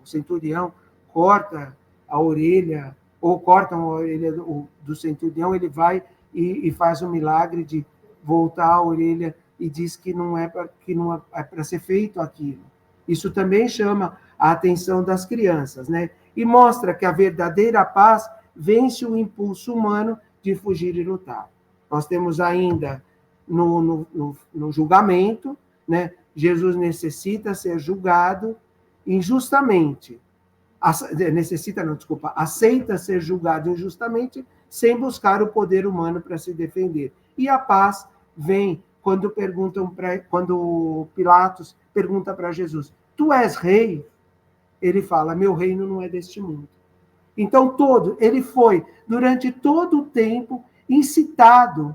Speaker 1: centurião corta a orelha, ou cortam a orelha do centurião, ele vai e faz o milagre de voltar a orelha e diz que não é para ser feito aquilo. Isso também chama a atenção das crianças, né? E mostra que a verdadeira paz vence o impulso humano de fugir e lutar. Nós temos ainda no julgamento, né? Jesus necessita ser julgado injustamente. Aceita ser julgado injustamente sem buscar o poder humano para se defender. E a paz vem quando Pilatos pergunta para Jesus: tu és rei? Ele fala: meu reino não é deste mundo. Então ele foi, durante todo o tempo, incitado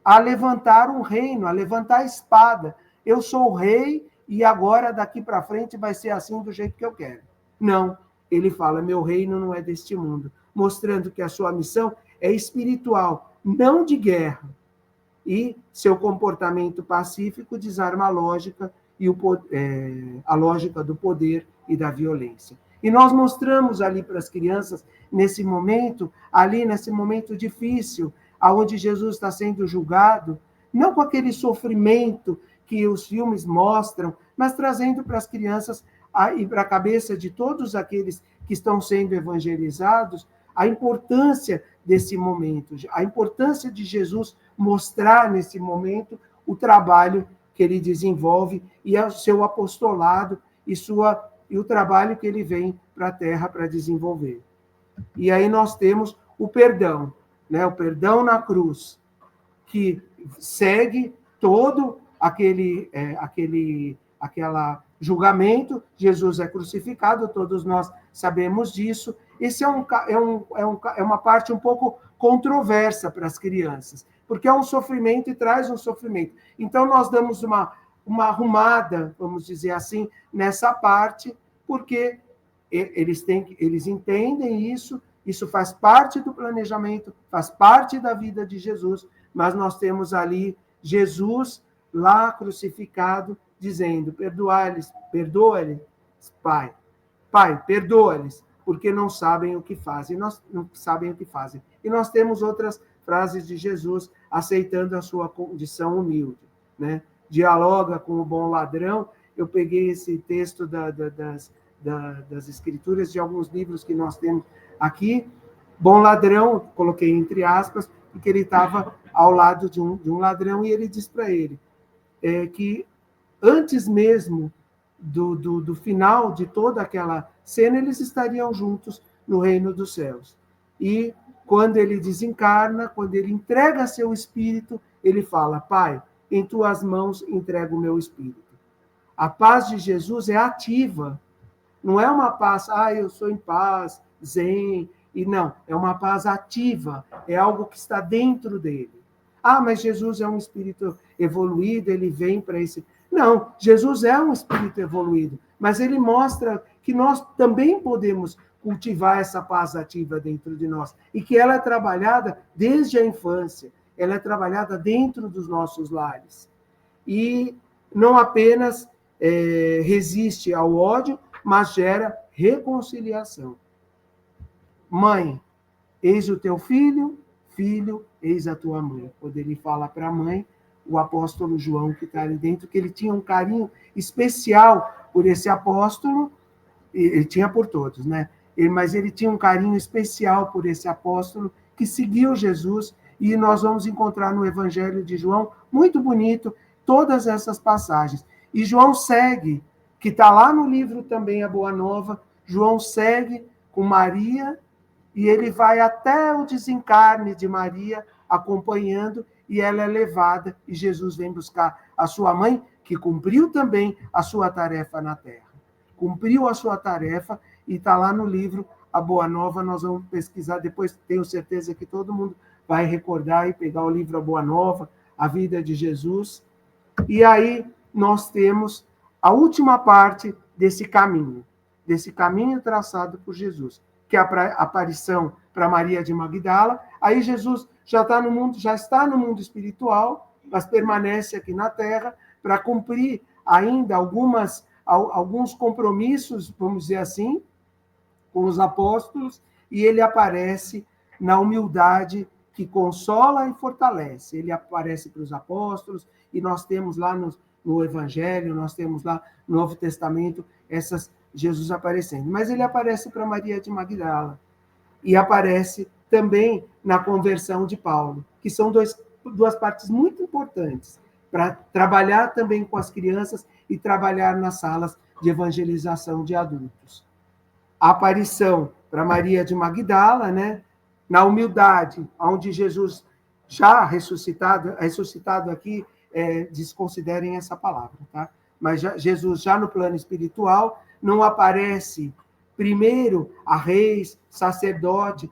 Speaker 1: a levantar um reino, a levantar a espada. Eu sou o rei e agora, daqui para frente, vai ser assim do jeito que eu quero. Não, ele fala: meu reino não é deste mundo, mostrando que a sua missão é espiritual, não de guerra. E seu comportamento pacífico desarma a lógica a lógica do poder e da violência. E nós mostramos ali para as crianças, nesse momento difícil, aonde Jesus está sendo julgado, não com aquele sofrimento que os filmes mostram, mas trazendo para as crianças e para a cabeça de todos aqueles que estão sendo evangelizados a importância desse momento, a importância de Jesus mostrar nesse momento o trabalho que ele desenvolve e o seu apostolado e o trabalho que ele vem para a Terra para desenvolver. E aí nós temos o perdão, né? O perdão na cruz, que segue todo aquela julgamento. Jesus é crucificado, todos nós sabemos disso. Esse é uma parte um pouco controversa para as crianças, porque é um sofrimento e traz um sofrimento. Então, nós damos uma arrumada, vamos dizer assim, nessa parte, porque eles entendem isso faz parte do planejamento, faz parte da vida de Jesus, mas nós temos ali Jesus lá crucificado, dizendo: perdoa-lhes, Pai. Pai, perdoa-lhes, porque não sabem o que fazem. E nós temos outras frases de Jesus aceitando a sua condição humilde, né? Dialoga com o bom ladrão. Eu peguei esse texto das escrituras de alguns livros que nós temos aqui. Bom ladrão, coloquei entre aspas, porque ele estava ao lado de um ladrão, e ele diz para ele que antes mesmo do final de toda aquela cena, eles estariam juntos no reino dos céus. E quando ele desencarna, quando ele entrega seu espírito, ele fala: Pai, em tuas mãos entrego o meu espírito. A paz de Jesus é ativa, não é uma paz, eu sou em paz, zen, e não, é uma paz ativa, é algo que está dentro dele. Mas Jesus é um espírito evoluído, ele vem para esse... Não, Jesus é um espírito evoluído, mas ele mostra que nós também podemos cultivar essa paz ativa dentro de nós, e que ela é trabalhada desde a infância, ela é trabalhada dentro dos nossos lares. E não apenas resiste ao ódio, mas gera reconciliação. Mãe, eis o teu filho, filho, eis a tua mãe. Quando ele fala para a mãe, o apóstolo João, que está ali dentro, que ele tinha um carinho especial por esse apóstolo, ele tinha por todos, né? Mas ele tinha um carinho especial por esse apóstolo que seguiu Jesus, e nós vamos encontrar no Evangelho de João, muito bonito, todas essas passagens. E João segue, que está lá no livro também, A Boa Nova, João segue com Maria, e ele vai até o desencarne de Maria, acompanhando, e ela é levada, e Jesus vem buscar a sua mãe, que cumpriu também a sua tarefa na Terra. Cumpriu a sua tarefa, e está lá no livro A Boa Nova. Nós vamos pesquisar depois, tenho certeza que todo mundo vai recordar e pegar o livro A Boa Nova, a vida de Jesus. E aí nós temos a última parte desse caminho traçado por Jesus, que é a aparição para Maria de Magdala. Aí Jesus já está no mundo espiritual, mas permanece aqui na Terra para cumprir ainda alguns compromissos, vamos dizer assim, com os apóstolos, e ele aparece na humildade que consola e fortalece. Ele aparece para os apóstolos, e nós temos lá no Evangelho, nós temos lá no Novo Testamento Jesus aparecendo. Mas ele aparece para Maria de Magdala, e aparece também na conversão de Paulo, que são duas partes muito importantes para trabalhar também com as crianças e trabalhar nas salas de evangelização de adultos. A aparição para Maria de Magdala, né, na humildade, onde Jesus já ressuscitado aqui, desconsiderem essa palavra, tá? Mas Jesus já no plano espiritual não aparece primeiro a reis, sacerdotes,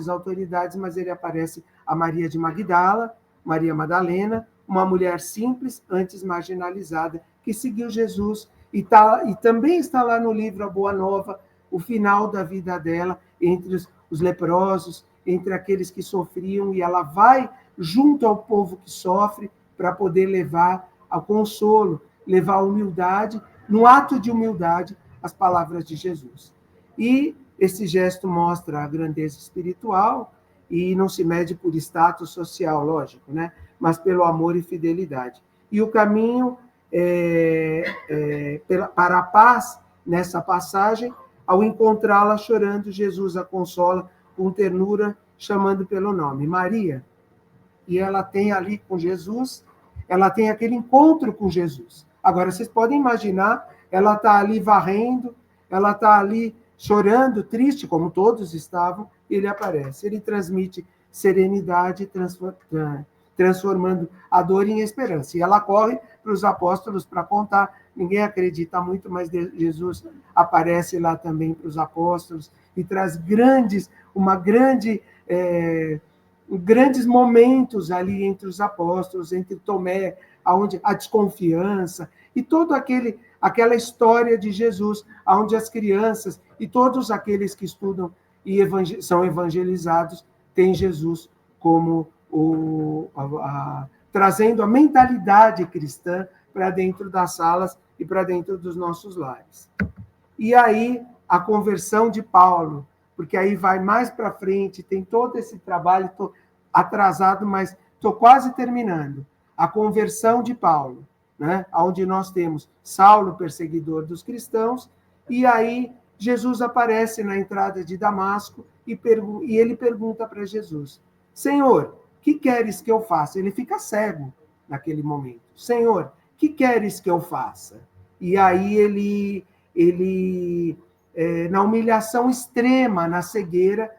Speaker 1: autoridades, mas ele aparece a Maria de Magdala, Maria Madalena, uma mulher simples, antes marginalizada, que seguiu Jesus, e também está lá no livro A Boa Nova, o final da vida dela, entre os leprosos, entre aqueles que sofriam, e ela vai junto ao povo que sofre para poder levar ao consolo, levar a humildade, no ato de humildade, as palavras de Jesus. E esse gesto mostra a grandeza espiritual, e não se mede por status social, lógico, né? Mas pelo amor e fidelidade. E o caminho para a paz, nessa passagem, ao encontrá-la chorando, Jesus a consola com ternura, chamando pelo nome, Maria. E ela tem ali com Jesus, ela tem aquele encontro com Jesus. Agora, vocês podem imaginar, ela está ali varrendo, ela está ali chorando, triste, como todos estavam, e ele aparece. Ele transmite serenidade, transformando a dor em esperança. E ela corre para os apóstolos para contar. Ninguém acredita muito, mas Jesus aparece lá também para os apóstolos e traz grandes momentos ali entre os apóstolos, entre Tomé, onde a desconfiança e toda aquela história de Jesus, onde as crianças e todos aqueles que estudam e são evangelizados têm Jesus como trazendo a mentalidade cristã para dentro das salas e para dentro dos nossos lares. E aí, a conversão de Paulo, porque aí vai mais para frente, tem todo esse trabalho, estou atrasado, mas estou quase terminando. A conversão de Paulo, né? Onde nós temos Saulo, perseguidor dos cristãos, e aí Jesus aparece na entrada de Damasco e ele pergunta para Jesus, Senhor, o que queres que eu faça? Ele fica cego naquele momento. Senhor, o que queres que eu faça? E aí ele na humilhação extrema, na cegueira,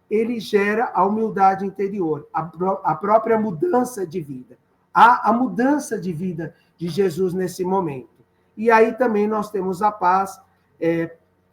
Speaker 1: ele gera a humildade interior, a própria mudança de vida. Há a mudança de vida de Jesus nesse momento. E aí também nós temos a paz,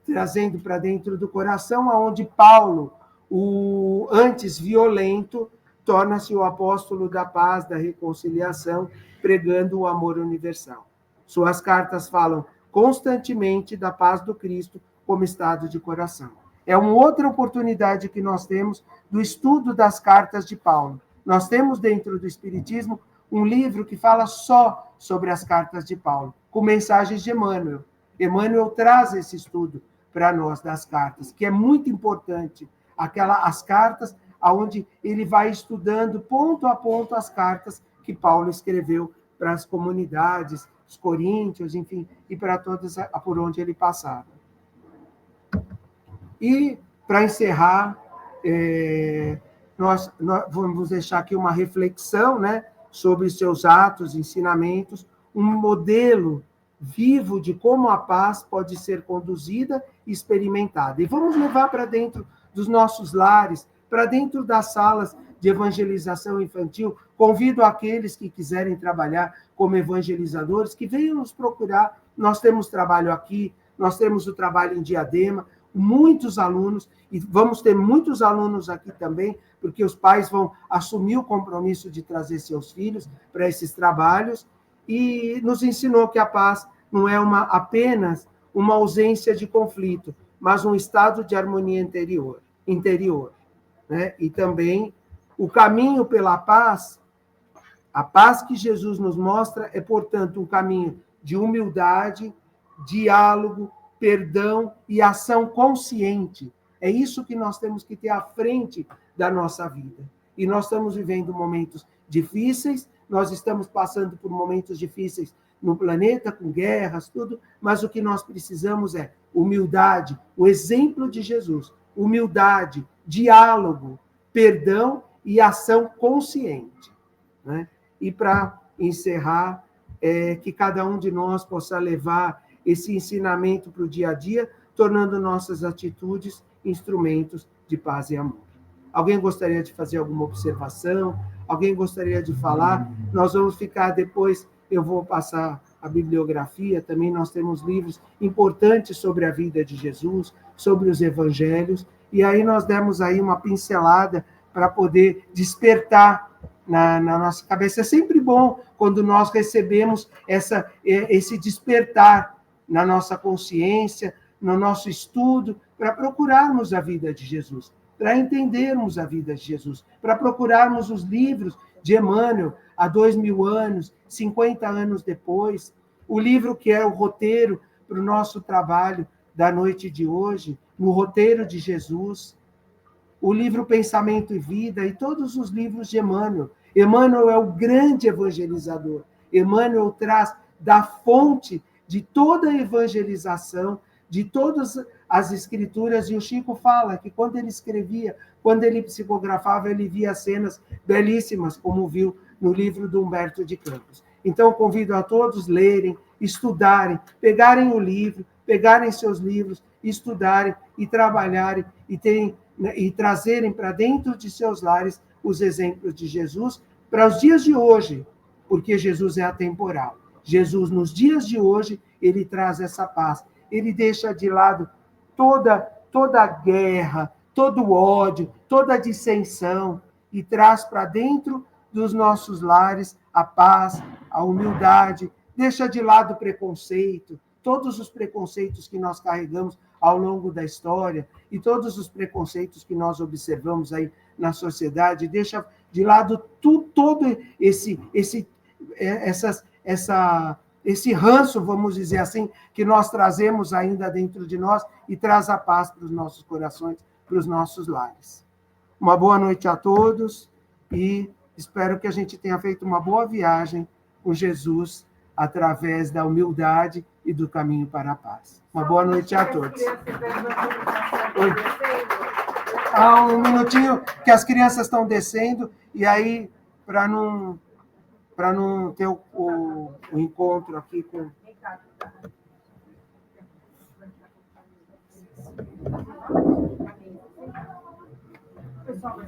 Speaker 1: trazendo para dentro do coração, onde Paulo, o antes violento, torna-se o apóstolo da paz, da reconciliação, pregando o amor universal. Suas cartas falam constantemente da paz do Cristo como estado de coração. É uma outra oportunidade que nós temos do estudo das cartas de Paulo. Nós temos dentro do Espiritismo um livro que fala só sobre as cartas de Paulo, com mensagens de Emmanuel. Emmanuel traz esse estudo para nós das cartas, que é muito importante. As cartas onde ele vai estudando ponto a ponto as cartas que Paulo escreveu para as comunidades, os coríntios, enfim, e para todas por onde ele passava. E, para encerrar, nós vamos deixar aqui uma reflexão, né, sobre seus atos, ensinamentos, um modelo vivo de como a paz pode ser conduzida e experimentada. E vamos levar para dentro dos nossos lares, para dentro das salas de evangelização infantil. Convido aqueles que quiserem trabalhar como evangelizadores, que venham nos procurar. Nós temos trabalho aqui, nós temos o trabalho em Diadema, muitos alunos, e vamos ter muitos alunos aqui também, porque os pais vão assumir o compromisso de trazer seus filhos para esses trabalhos, e nos ensinou que a paz não é apenas uma ausência de conflito, mas um estado de harmonia interior, né? E também o caminho pela paz, a paz que Jesus nos mostra é, portanto, um caminho de humildade, diálogo, perdão e ação consciente. É isso que nós temos que ter à frente da nossa vida. E nós estamos vivendo momentos difíceis, nós estamos passando por momentos difíceis no planeta, com guerras, tudo, mas o que nós precisamos é humildade, o exemplo de Jesus, humildade, diálogo, perdão e ação consciente, né? E para encerrar, que cada um de nós possa levar esse ensinamento para o dia a dia, tornando nossas atitudes instrumentos de paz e amor. Alguém gostaria de fazer alguma observação? Alguém gostaria de falar? Nós vamos ficar depois, eu vou passar a bibliografia, também nós temos livros importantes sobre a vida de Jesus, sobre os evangelhos, e aí nós demos aí uma pincelada para poder despertar na nossa cabeça. É sempre bom quando nós recebemos esse despertar na nossa consciência, no nosso estudo, para procurarmos a vida de Jesus, para entendermos a vida de Jesus, para procurarmos os livros de Emmanuel, há 2000 anos, 50 anos depois, o livro que é o roteiro para o nosso trabalho da noite de hoje, no roteiro de Jesus, o livro Pensamento e Vida e todos os livros de Emmanuel. Emmanuel é o grande evangelizador. Emmanuel traz da fonte de toda a evangelização, de todas as escrituras, e o Chico fala que quando ele escrevia, quando ele psicografava, ele via cenas belíssimas, como viu no livro do Humberto de Campos. Então, convido a todos a lerem, estudarem, pegarem o livro, pegarem seus livros, estudarem e trabalharem e trazerem para dentro de seus lares os exemplos de Jesus para os dias de hoje, porque Jesus é atemporal. Jesus, nos dias de hoje, ele traz essa paz. Ele deixa de lado toda a guerra, todo o ódio, toda a dissensão e traz para dentro dos nossos lares a paz, a humildade, deixa de lado o preconceito, todos os preconceitos que nós carregamos ao longo da história e todos os preconceitos que nós observamos aí na sociedade, deixa de lado todo esse ranço, vamos dizer assim, que nós trazemos ainda dentro de nós e traz a paz para os nossos corações, para os nossos lares. Uma boa noite a todos e espero que a gente tenha feito uma boa viagem com Jesus através da humildade e do caminho para a paz. Uma boa noite a todos. Um minutinho que as crianças estão descendo e aí, para não ter o encontro aqui com... Pessoal,